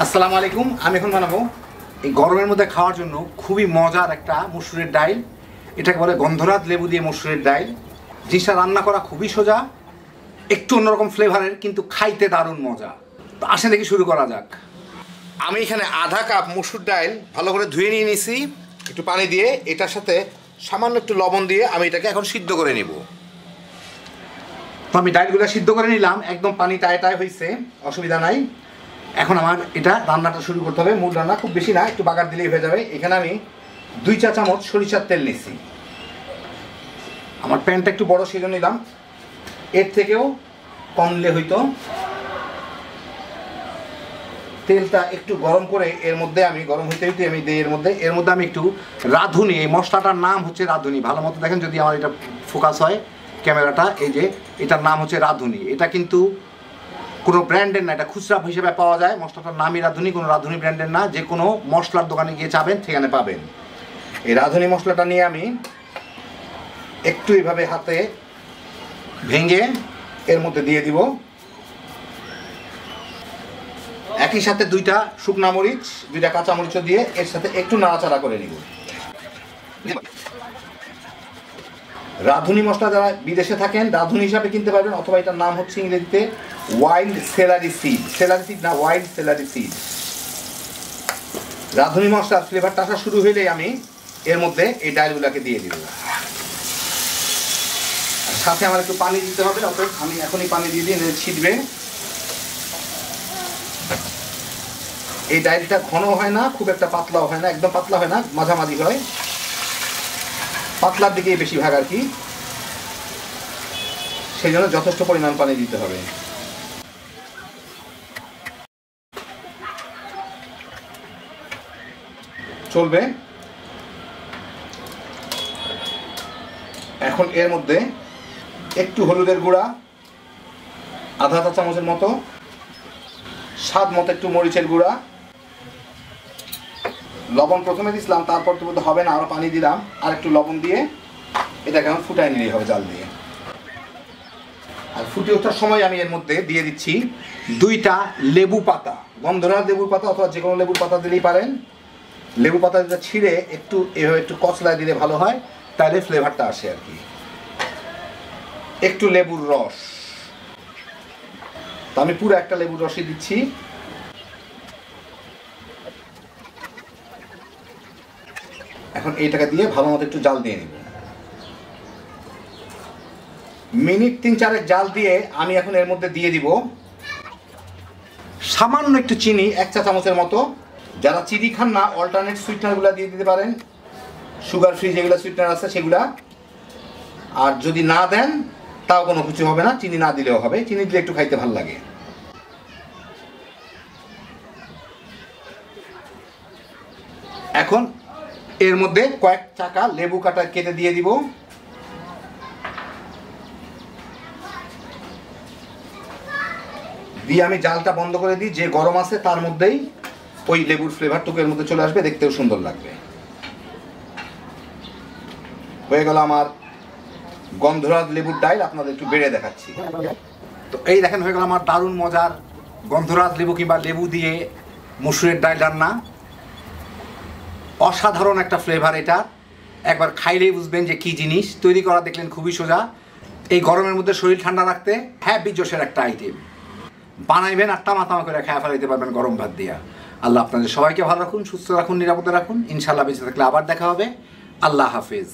আসসালামু আলাইকুম। আমি এখন বানাবো এই গরমের মধ্যে খাওয়ার জন্য খুবই মজার একটা মসুরের ডাইল। এটাকে বলে গন্ধরাজ লেবু দিয়ে মসুরের ডাইল। জিনিসটা রান্না করা খুবই সোজা, একটু অন্যরকম ফ্লেভারের, কিন্তু খাইতে দারুণ মজা। তো আসেন দেখি শুরু করা যাক। আমি এখানে আধা কাপ মসুর ডাইল ভালো করে ধুয়ে নিয়ে নিছি একটু পানি দিয়ে। এটার সাথে সামান্য একটু লবণ দিয়ে আমি এটাকে এখন সিদ্ধ করে নিব। তো আমি ডাইলগুলো সিদ্ধ করে নিলাম, একদম পানি টায় টায় হয়েছে, অসুবিধা নাই। এখন আমার এটা রান্নাটা শুরু করতে হবে। মূল রান্না খুব বেশি না, একটু বাগার দিলেই হয়ে যাবে। এখানে আমি 2 চা চামচ সরিষার তেল নিচ্ছি। আমার প্যানটা একটু বড় সেজন্য নিলাম, এর থেকেও কম নিলে হইতো। তেলটা একটু গরম করে এর মধ্যে আমি গরম হইতে হইতে আমি দিই এর মধ্যে আমি একটু রাঁধুনি, এই মশলাটার নাম হচ্ছে রাঁধুনি। ভালো মতো দেখেন যদি আমার এটা ফোকাস হয় ক্যামেরাটা, এই যে এটার নাম হচ্ছে রাঁধুনি। এটা কিন্তু কোনো ব্র্যান্ডের না, এটা খুচরা হিসেবে পাওয়া যায়। মশলাটার নামই রাঁধুনি, কোনো রাঁধুনি ব্র্যান্ডের না। যে কোনো মশলার দোকানে গিয়ে চাবেন সেখানে পাবেন। এই রাঁধুনি মশলাটা নিয়ে আমি একটু এইভাবে হাতে ভেঙে এর মধ্যে দিয়ে দিব। একই সাথে 2টা শুকনা মরিচ, 2টা কাঁচা মরিচও দিয়ে এর সাথে একটু নাড়াচাড়া করে নিব। রাঁধুনি মশলা যারা বিদেশে থাকেন রাঁধুনি হিসাবে কিনতে পারবেন, অথবা এটার নাম হচ্ছে ইংরেজিতে wild celery seed. Celery seed না, ওয়াইল্ড সেলারি সিড। রাঁধুনি মশলার ফ্লেভারটা আসা শুরু হইলেই আমি এর মধ্যে এই ডালগুলোকে দিয়ে দিব। সাথে আমার একটু পানি দিতে হবে, অতএব আমি এখনই পানি দিয়ে দিয়ে ছিটবে। এই ডালটা ঘন হয় না, খুব একটা পাতলাও হয় না, একদম পাতলা হয় না, মাঝামাঝি হয়। পাতলার দিকেই বেশিরভাগ আর কি, সেই জন্য যথেষ্ট পরিমাণ পানি দিতে হবে। চলবে। এখন এর মধ্যে একটু হলুদের গুঁড়া, আধা চা চামচের মতো, স্বাদ মতো একটু মরিচের গুঁড়া, লবণ প্রথমে দিছিলাম, তারপর তো হবে না, আরও পানি দিলাম, আর একটু লবণ দিয়ে এটাকে এখন ফুটাই নিলেই হবে জাল দিয়ে। আর ফুটে ওঠার সময় আমি এর মধ্যে দিয়ে দিচ্ছি 2টা লেবু পাতা, গন্ধরাজ লেবুর পাতা অথবা যে কোনো লেবুর পাতা দিলেই পারেন। লেবু পাতা যেটা ছিঁড়ে একটু এভাবে একটু কচলায় দিলে ভালো হয়, তাহলে ফ্লেভারটা আসে আর কি। একটু লেবুর রস, তো আমি পুরো একটা লেবুর রসই দিচ্ছি। এখন এইটাকে দিয়ে ভালো মতো একটু জাল দিয়ে নেব। মিনিট 3-4 জাল দিয়ে আমি এখন এর মধ্যে দিয়ে দিব সামান্য একটু চিনি, 1 চা চামচের মতো। যারা চিনি খান না, অল্টারনেট সুইটনারগুলো দিয়ে দিতে পারেন, সুগার ফ্রি যেগুলো সুইটনার আছে সেগুলা। আর যদি না দেন তাও কোনো কিছু হবে না, চিনি না দিলেও হবে, চিনি দিলে একটু খাইতে ভালো লাগে। এখন এর মধ্যে কয়েক চাকা লেবু কাটা কেটে দিয়ে দিব। দিয়ে আমি জালটা বন্ধ করে দিই, যে গরম আছে তার মধ্যেই ওই লেবুর ফ্লেভারটুকু এর মধ্যে চলে আসবে, দেখতেও সুন্দর লাগবে। হয়ে গেল আমার গন্ধরাজ লেবুর ডাইল। আপনাদের একটু বেড়ে দেখাচ্ছি। তো এই দেখেন, হয়ে গেল আমার দারুণ মজার গন্ধরাজ লেবু কিংবা লেবু দিয়ে মসুরের ডাইল রান্না। অসাধারণ একটা ফ্লেভার এটা, একবার খাইলেই বুঝবেন যে কি জিনিস। তৈরি করা দেখলেন খুবই সোজা। এই গরমের মধ্যে শরীর ঠান্ডা রাখতে হ্যাপি জোশের একটা আইটেম। বানাইবেন আর তামা করে খেয়ে ফেলাইতে পারবেন গরম ভাত দিয়া। আল্লাহ আপনাদের সবাইকে ভালো রাখুন, সুস্থ রাখুন, নিরাপদে রাখুন। ইনশাআল্লাহ বেঁচে থাকলে আবার দেখা হবে। আল্লাহ হাফেজ।